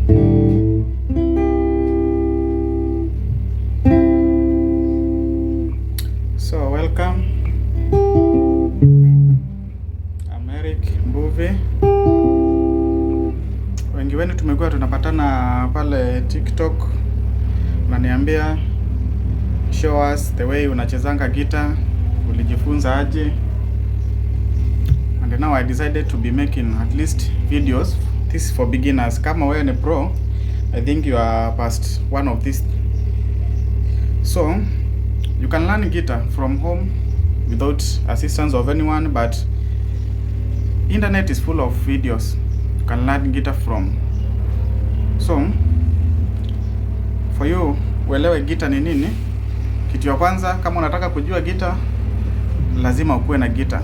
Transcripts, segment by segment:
So welcome. MBUVI. Wengi wenu tumekuwa tunapatana pale TikTok, unaniambia show us the way unachezanga guitar, ulijifunza aje? And now I decided to be making at least videos. This is for beginners. Kama wewe ni pro, I think you are past one of these. So you can learn guitar from home without assistance of anyone, but internet is full of videos you can learn guitar from. So for you uelewe guitar ni nini, kitu ya kwanza, kama unataka kujua guitar, lazima ukuwe na guitar.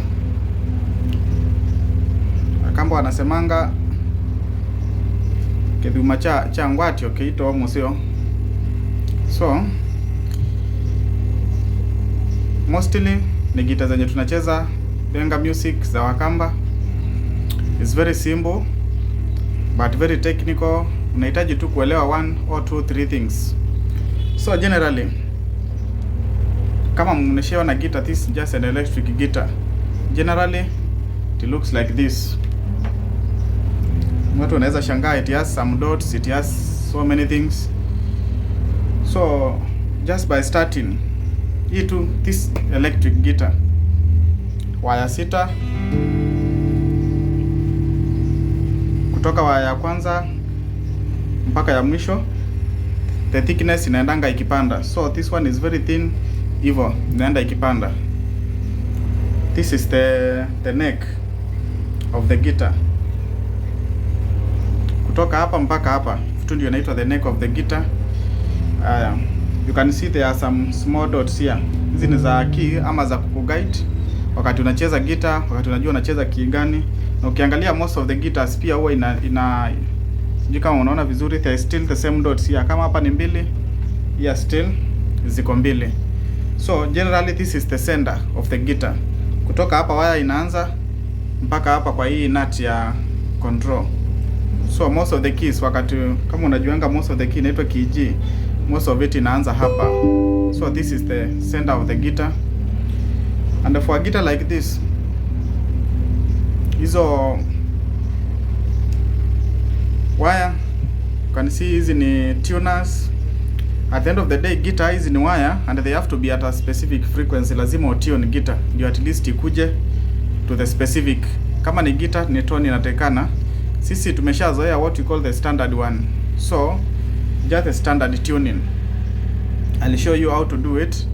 Kamba wanasemanga kidhuma cha ngwati okeito museo. So mostly ni guitar zenye tunacheza benga music za Wakamba. It's very simple but very technical. Unahitaji tu kuelewa 1 or 2 3 things. So generally, kama mneshewa na guitar, this is just an electric guitar. Generally it looks like this. Watu wanaweza shangaa, it has some dots, it has so many things. So just by starting this electric guitar, wire sita, kutoka wire ya kwanza mpaka ya mwisho, the thickness inaendanga ikipanda. So this one is very thin, hivyo inaenda ikipanda. This is the neck of the guitar. Kutoka hapa mpaka hapa vitu ndio inaitwa the neck of the guitar. You can see there are some small dots here. Hizi ni za key ama za kukuguide wakati unacheza guitar, wakati unajua unacheza key gani. Na ukiangalia most of the guitars pia huwa ina sijui kama unaona vizuri, there is still the same dots here. Kama hapa ni mbili, here still ziko mbili. So generally this is the center of the guitar. Kutoka hapa wire inaanza mpaka hapa kwa hii nut ya control. So most of the keys, wakati kama unajuanga most of the key inaitwa key G, most of it inaanza hapa. So this is the center of the guitar. And for a guitar like this, hizo wire, you can see hizi ni tuners. At the end of the day, guitar hizi ni wire and they have to be at a specific frequency. Lazima utune guitar ndio at least ikuje to the specific. Kama ni guitar ni tone inatekana. Sisi tumeshazoea what we call the standard one. So just the standard tuning. I'll show you how to do it.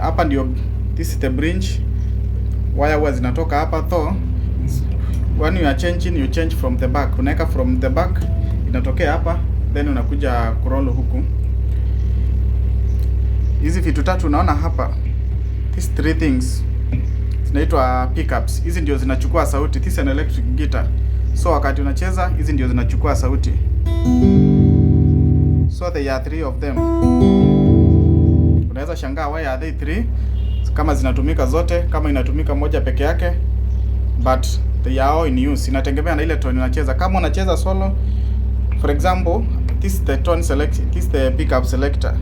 Hapa ndio, this is the bridge. Wire huwa zinatoka hapa, though when you are changing, you change from the back. Unaweka from the back, inatokea hapa, then unakuja kurolo huku. Hizi vitu tatu unaona hapa, these 3 things zinaitwa pickups. Hizi ndio zinachukua sauti. This is an electric guitar. So wakati unacheza, hizi ndio zinachukua sauti. So there are 3 of them. Unaweza shangaa why are they 3? Kama zinatumika zote, kama inatumika moja peke yake, but they are all in use. Inategemea na ile tone unacheza. Kama unacheza solo, for example, this is the tone select, this is the pickup selector.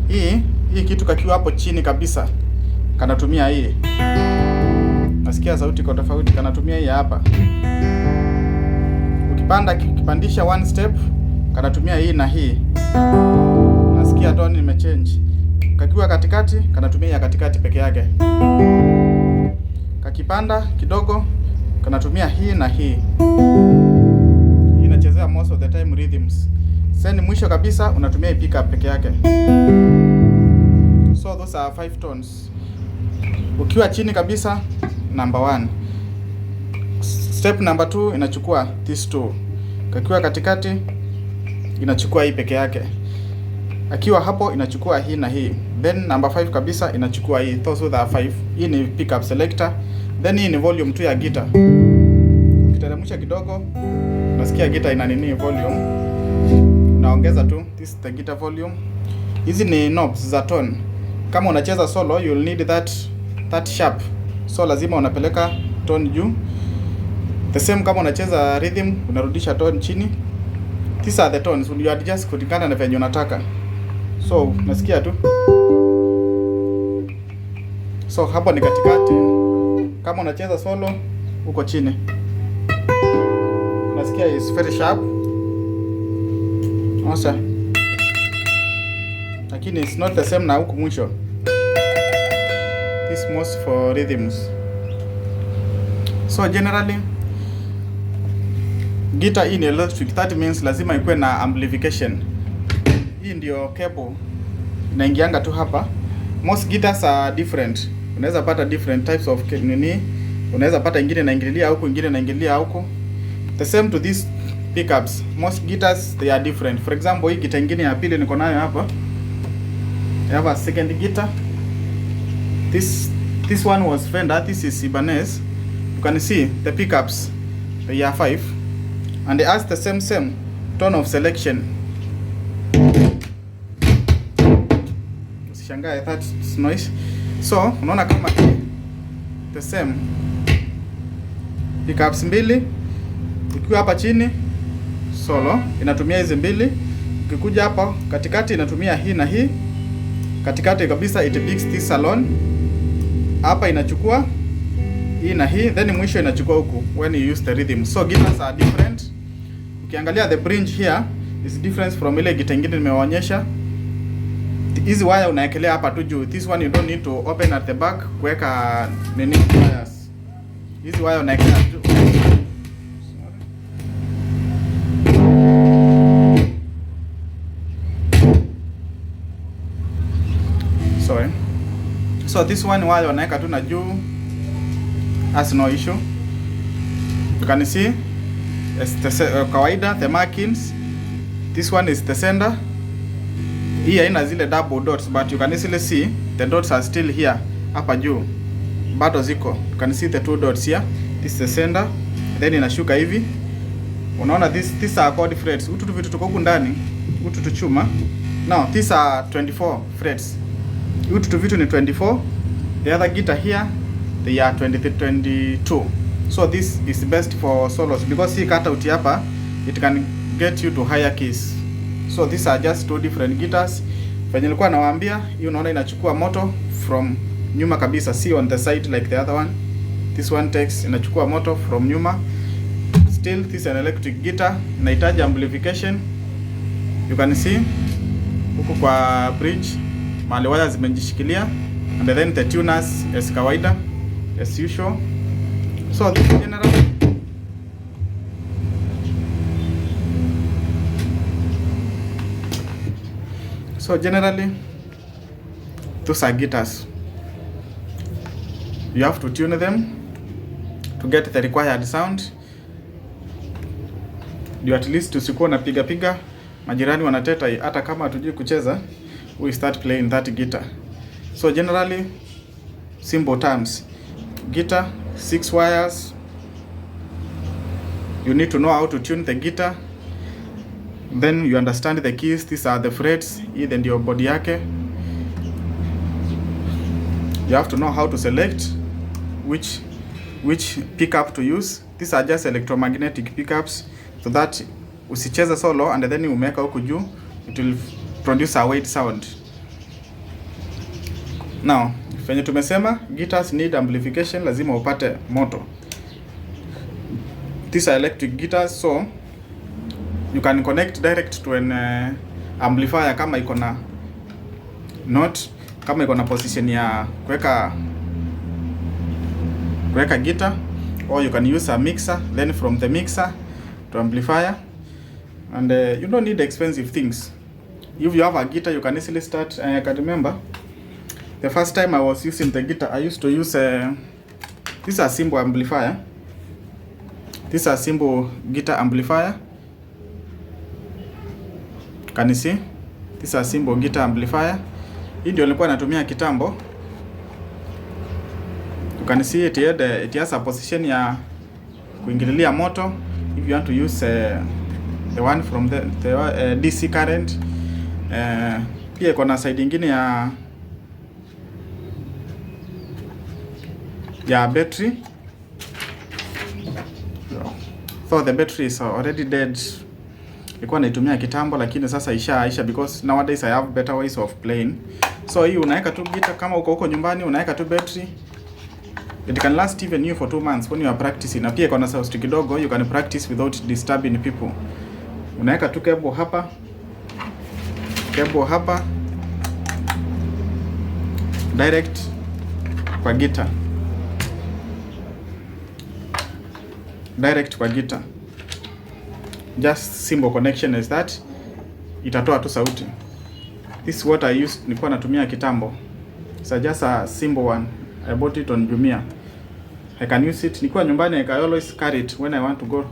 Hii kitu kakiwa hapo chini kabisa, kanatumia hii. Nasikia sauti kwa tofauti, kanatumia hii hapa. Ukipandisha one step, kanatumia hii na hii. Nasikia tone imechange. Kakiwa katikati, kanatumia ya katikati peke yake. Kakipanda kidogo, kanatumia hii na hii. Hii inachezea most of the time rhythms. Sasa mwisho kabisa unatumia hii pickup peke yake. So those are 5 tones. Ukiwa chini kabisa, number 1. Step number 2 inachukua this 2. Kakiwa katikati inachukua hii peke yake. Akiwa hapo inachukua hii na hii. Then number 5 kabisa inachukua hii. Those are 5. Hii ni pickup selector. Then hii ni volume 2 ya guitar. Ukiteremsha kidogo, unasikia guitar ina nini volume. Unaongeza tu. This is the guitar volume. Hizi ni knobs za tone. Kama unacheza solo, you'll need that sharp. So lazima unapeleka tone juu. The same kama unacheza rhythm, unarudisha tone chini. These are the tones, you adjust kulingana na venye unataka. So nasikia tu. So hapo ni katikati. Kama unacheza solo uko chini, nasikia is very sharp. Osa. Lakini it's not the same na huku mwisho. This most for rhythms. So generally guitar in electric, that means lazima ikuwe na amplification. Hii ndio cable inaingianga tu hapa. Most guitars are different. Unaweza pata different types of nini. Unaweza pata ingine inaingililia huko, ingine inaingililia huko. The same to these pickups. Most guitars they are different. For example, hii guitar ingine ya pili niko nayo hapa. I have a second guitar. This one was Fender. This is Ibanez. You can see the pickups. They are 5, and they has the same tone of selection. Usishangae that's noise. So unaona kama the same pickups mbili. Ukiwa hapa chini solo inatumia hizi mbili, ukikuja hapa katikati inatumia hii na hii. Katikati kabisa it picks this alone. Hapa inachukua hii na hii, then mwisho inachukua huku when you use the rhythm. So guitars are different. Ukiangalia the bridge here is different from ile guitar nyingine nimewaonyesha. Hizi wire unaekelea hapa tu juu. This one you don't need to open at the back kuweka nini wires. Hizi wire unaekelea juu. Sorry. So this one wire unaweka tu na juu. Has no issue. You can see it's the kawaida the markings. This one is the sender. Hii haina zile double dots, but you can easily see the dots are still here hapa juu. Bado ziko. You can see the 2 dots here. This is the sender. Then inashuka hivi. Unaona these are chord frets. Utu vitu tuko huku ndani. Utu tuchuma. Now these are 24 frets. Utu vitu ni 24. The other guitar here they are 22. So this is best for solos because hii cutout hapa it can get you to higher keys. So these are just 2 different guitars. Venye nilikuwa nawaambia, hii unaona inachukua moto from nyuma kabisa, see on the side like the other one. This one takes inachukua moto from nyuma. Still this is an electric guitar, inahitaji amplification. You can see huku kwa bridge mahali waya zimejishikilia, and then the tuners as kawaida as usual. So this general generally those are guitars. You have to tune them to get the required sound. You at least usikuwa na piga majirani wanateta hata kama hatujui kucheza, we start playing that guitar. So generally simple terms. Guitar 6 wires. You need to know how to tune the guitar. Then you understand the keys. These are the frets. Hii ndio body yake. You have to know how to select which pickup to use. These are just electromagnetic pickups, so that usicheza solo and then umeweka huku juu, it will produce a weight sound. Now, venye tumesema guitars need amplification, lazima upate moto. These are electric guitars, so you can connect direct to an amplifier kama iko na note, kama iko na position ya kuweka guitar, or you can use a mixer, then from the mixer to amplifier. And you don't need expensive things. If you have a guitar, you can easily start. I can remember the first time I was using the guitar, I used to use this is a simple amplifier. This is a simple guitar amplifier. Can you see? This is a simple guitar amplifier. Hii ndio nilikuwa natumia kitambo. You can see it has a position ya kuingililia moto. If you want to use the one from the DC current, pia iko na side nyingine ya battery. So the battery is already dead. nilikuwa naitumia kitambo, lakini sasa ishaisha because nowadays I have better ways of playing. So hii unaweka tu guitar, kama uko huko nyumbani unaweka tu battery. It can last even you for 2 months when you are practicing. Na pia iko na sauti kidogo, you can practice without disturbing people. Unaweka tu cable hapa direct kwa guitar. Just simple connection as that, itatoa tu sauti. This is what I used, nilikuwa natumia kitambo. It's just a simple one. I bought it on Jumia. I can use it. Nilikuwa nyumbani, I can always carry it when I want to go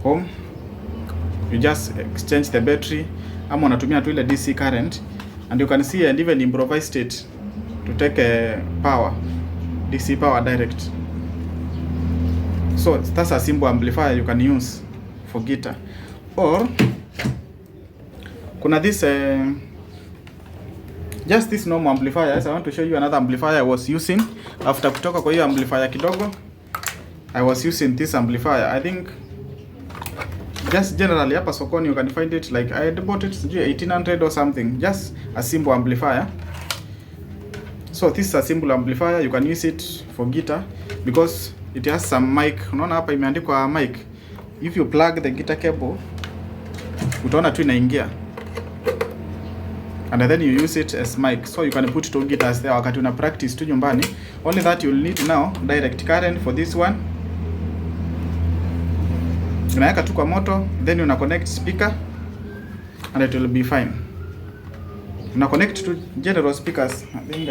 home. You just exchange the battery, ama unatumia tu ile DC current, and you can see and even improvise it to take a power, DC power direct. So that's a simple amplifier you can use for guitar. Or kuna this just this normal amplifier. I want to show you another amplifier I was using after kutoka kwa hiyo amplifier kidogo. I was using this amplifier. I think just generally hapa sokoni you can find it like I bought it 1800 or something, just a simple amplifier. So this is a simple amplifier, you can use it for guitar because it has some mic. Unaona hapa imeandikwa mic. If you plug the guitar cable, utaona tu inaingia, and then you use it as mic. So you can put two guitars there wakati una practice tu nyumbani. Only that you'll need now direct current for this one. Unaweka tu kwa moto, then una connect speaker and it will be fine. Una connect to general speakers. I think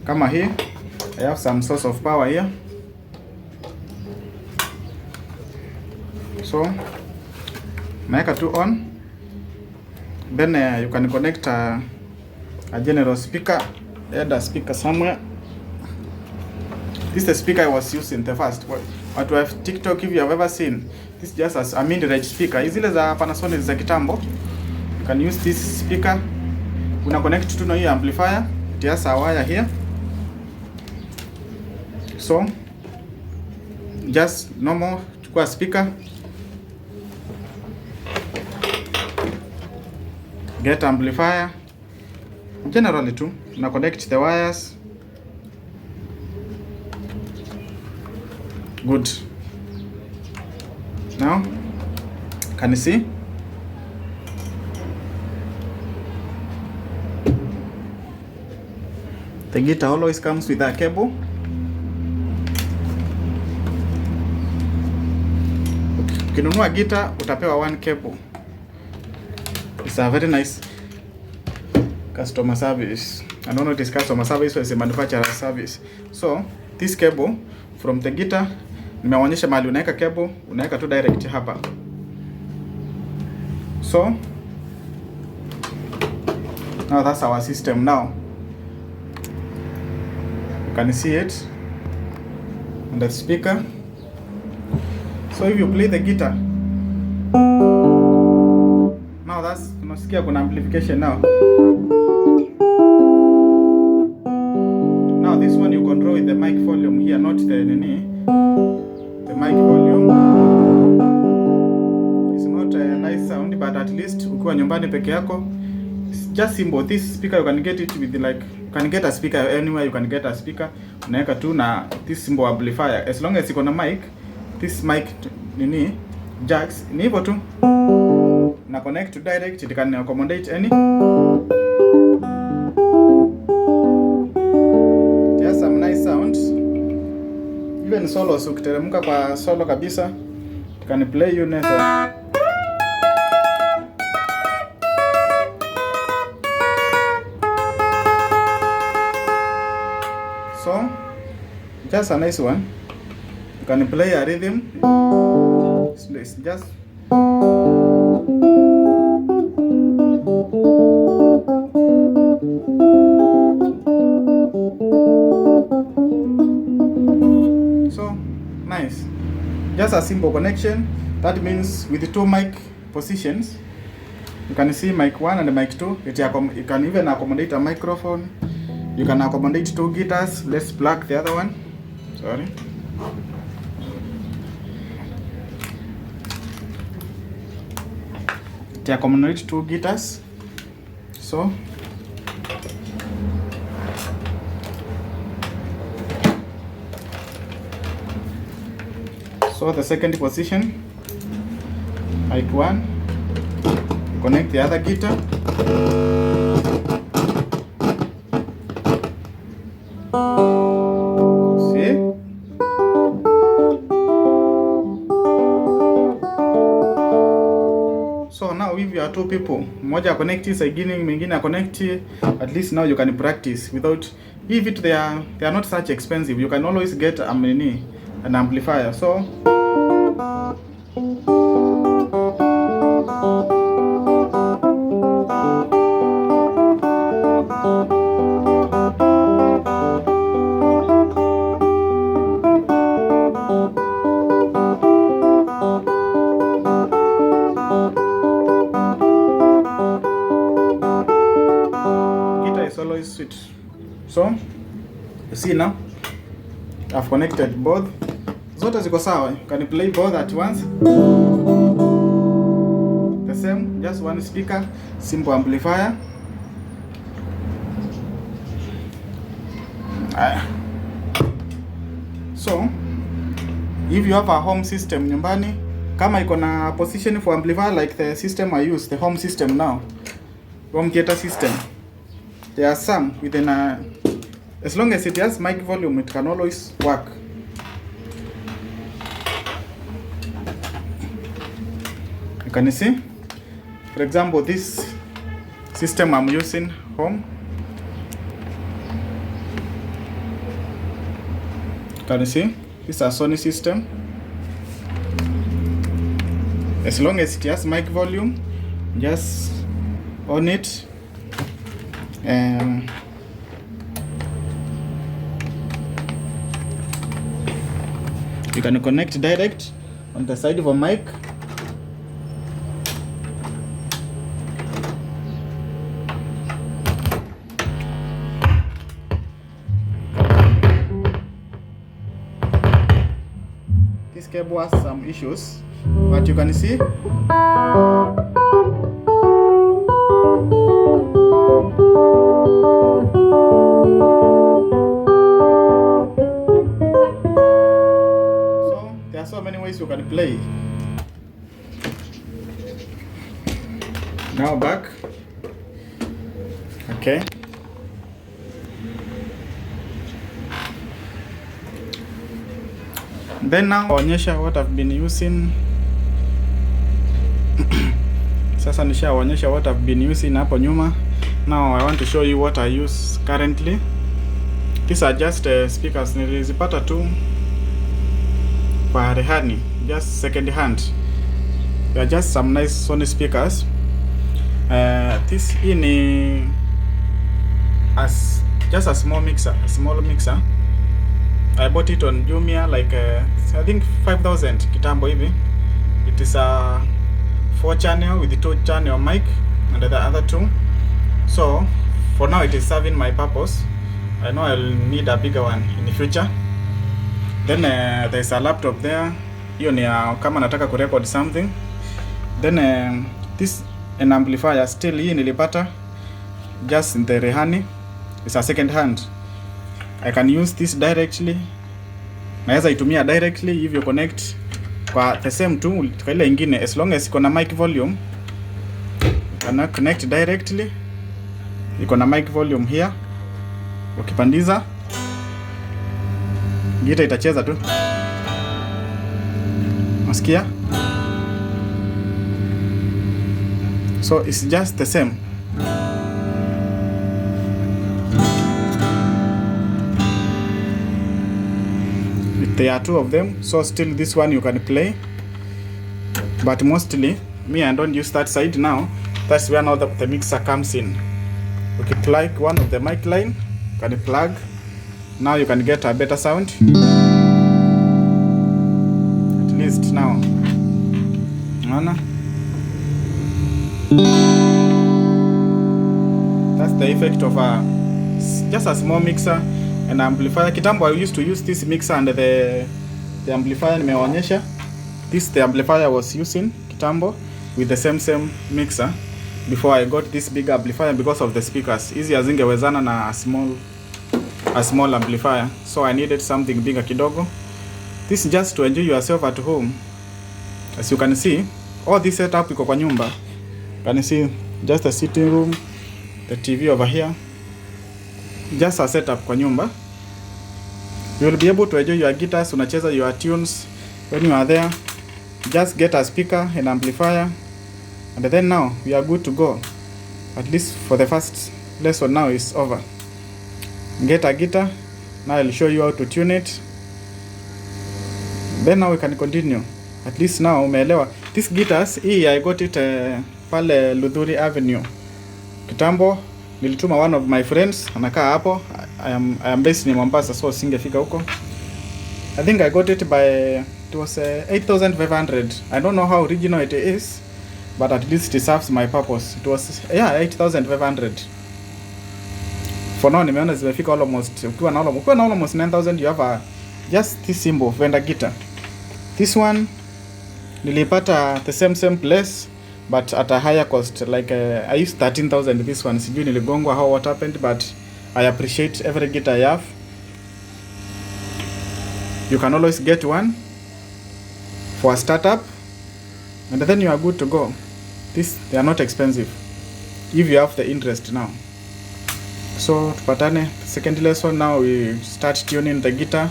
kama here I have some source of power here. So naweka tu on, then you can connect a general speaker, add a speaker somewhere. This is the speaker I was using the first. What we have TikTok, if you have ever seen, this is just as a mid-range speaker. Hizi zile za Panasonic za kitambo. You can use this speaker. Una connect to hiyo amplifier. It has a wire here. So just normal, chukua speaker, get amplifier. Generally too, una connect the wires. Good. Now, can you see? The guitar always comes with a cable. Ukinunua guitar utapewa one cable. It's a very nice customer service. I don't know if it's customer service or it's a manufacturer service. So this cable from the guitar, nimeonyesha mahali unaweka cable, unaweka tu direct hapa. So now that's our system now. You can see it on the speaker. So if you play the guitar, now that's, unasikia kuna amplification now. Now this one you control with the mic volume here, not the mic volume. It's not a nice sound, but at least ukiwa nyumbani peke yako, it's just simple. This speaker you can get it with like, you can get a speaker anywhere, you can get a speaker. Unaweka tu na this simple amplifier. As long as iko na mic, this mic jacks ni hivyo tu. Na connect to direct, it can accommodate any. It has some nice sounds. Even solos, ukiteremka kwa solo kabisa, it can play you nice. So, just a nice one. You can play a rhythm. It's just so nice. Just a simple connection. That means with the two mic positions, you can see mic 1 and mic 2. You can even accommodate a microphone. You can accommodate two guitars. Let's plug the other one. Sorry. They accommodate 2 guitars. So the second position, mic 1, connect the other guitar. See? So now if you are 2 people, mmoja connect hii side, mwingine connect hii, at least now you can practice without, if they are not such expensive, you can always get an amplifier. So guitar is always sweet. So you see now I've connected both. Zote ziko sawa. You can play both at once. The same, just one speaker, simple amplifier. So if you have a home system nyumbani, kama iko na position for amplifier like the system I use, the home system now, home theater system, there are some within as long as it has mic volume, it can always work. You can see, for example, this system I'm using home. Can you see? This is a Sony system. As long as it has mic volume, just on it. You can connect direct on the side of a mic. This cable has some issues, but you can see. So many ways you can play. Now back. Okay. Then now onyesha what I've been using. Sasa nishaonyesha what I've been using hapo nyuma. Now I want to show you what I use currently. These are just speakers nilizipata tu kwa rehani, just second hand. They are just some nice Sony speakers. This is just a small mixer, I bought it on Jumia like I think 5,000 kitambo hivi. It is a 4 channel with the 2 channel mic and the other 2. So for now it is serving my purpose. I know I'll need a bigger one in the future. Then there's a laptop there. Hiyo ni kama nataka kurecord something. Then this an amplifier still hii nilipata just in the rehani. It's a second hand. I can use this directly. Naweza itumia directly if you connect kwa the same tool kwa ile ingine, as long as iko na mic volume. Can connect directly. Iko na mic volume here. Ukipandiza gita itacheza tu. Unasikia? So it's just the same. There are 2 of them, so still this one you can play. But mostly, me I don't use that side now. That's where now the mixer comes in. Okay, plug one of the mic line, can plug. Now you can get a better sound. At least now. That's the effect of just a small mixer and amplifier. Kitambo I used to use this mixer and the amplifier nimeonyesha. This the amplifier I was using kitambo. with the same mixer before I got this big amplifier because of the speakers. Hizi hazingewezana na a small amplifier, so I needed something bigger kidogo. This is just to enjoy yourself at home. As you can see, all this setup iko kwa nyumba. Can you see just the sitting room, the TV over here, just a setup kwa nyumba. You will be able to enjoy your guitars, unacheza your tunes when you are there. Just get a speaker and amplifier, and then now we are good to go. At least for the first lesson now is over. Get a guitar. Now I'll show you how to tune it. Then now we can continue. At least now umeelewa. These guitars, hii I got it pale Ludhuri Avenue. Kitambo nilituma one of my friends anakaa hapo. I am based in Mombasa, so singefika huko. I think I got it by, it was 8,500. I don't know how original it is, but at least it serves my purpose. It was 8,500. For now nimeona zimefika almost, ukiwa na almost 9,000 you have just this symbol of Vendor guitar. This one nilipata the same place but at a higher cost, like I used 13,000 this one. Sijui niligongwa how what happened, but I appreciate every guitar I have. You can always get one for a startup and then you are good to go. They are not expensive if you have the interest now. So tupatane second lesson. Now we start tuning the guitar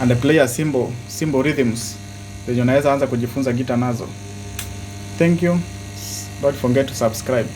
and play a symbol rhythms. Unaweza anza kujifunza guitar nazo. Thank you. Don't forget to subscribe.